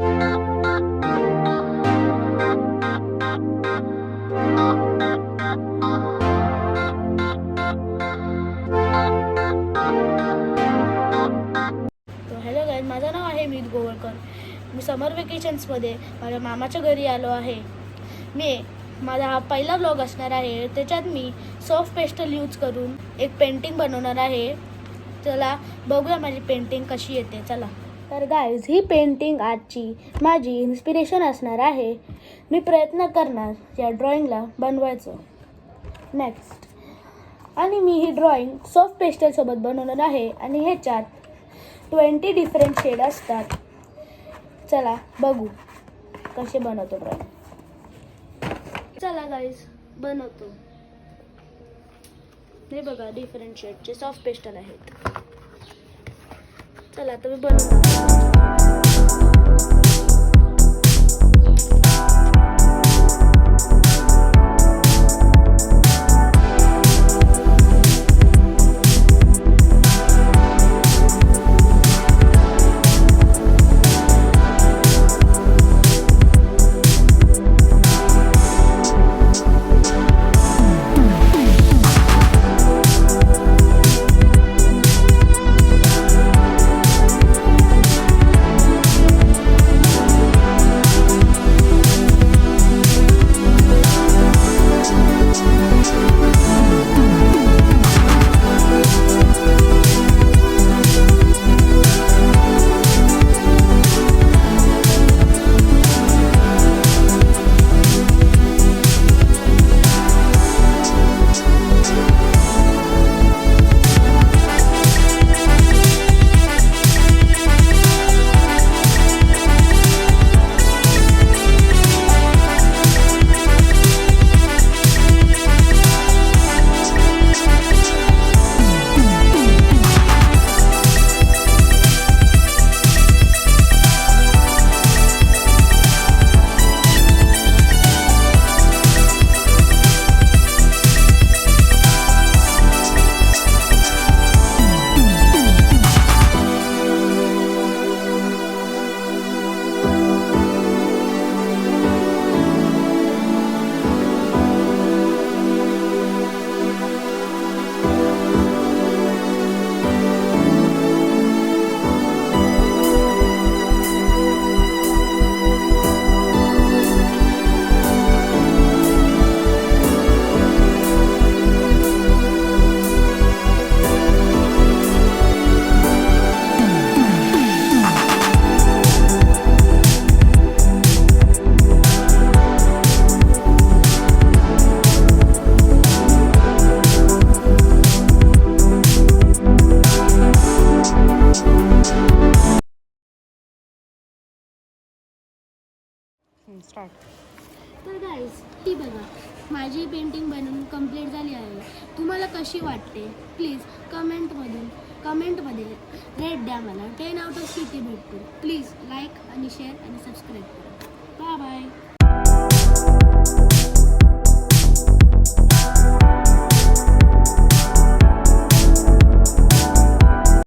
Hello guys, माझं नाव आहे मीत गोवळकर. मी समर वेकेशन्समध्ये माझ्या मामाच्या घरी आलो आहे. माझा हा पहिला व्लॉग असणार आहे. त्याच्यात मी सॉफ्ट पेस्टल यूज करून एक पेंटिंग बनवणार आहे. चला बघूया माझी पेंटिंग कशी येते. चला. तर गाईज, ही पेंटिंग आजची माझी इन्स्पिरेशन असणार आहे. मी प्रयत्न करणार या ड्रॉइंगला बनवायचं नेक्स्ट. आणि मी ही ड्रॉइंग सॉफ्ट पेस्टलसोबत बनवणार आहे. आणि ह्याच्यात 20 डिफरंट शेड असतात. चला बघू कसे बनवतो ड्रॉइंग. चला गाईज, बनवतो. हे बघा, डिफरंट शेडचे सॉफ्ट पेस्टल आहेत. चला आता मी बनवतो. स्टार्ट. तर गाईज, ही बघा, माझी पेंटिंग बनवून कंप्लीट झाली आहे. तुम्हाला कशी वाटते प्लीज कमेंटमध्ये रेट द्या. मला 10 आउट ऑफ किती भेटतील. प्लीज लाईक आणि शेअर आणि सबस्क्राईब करा. Bye bye.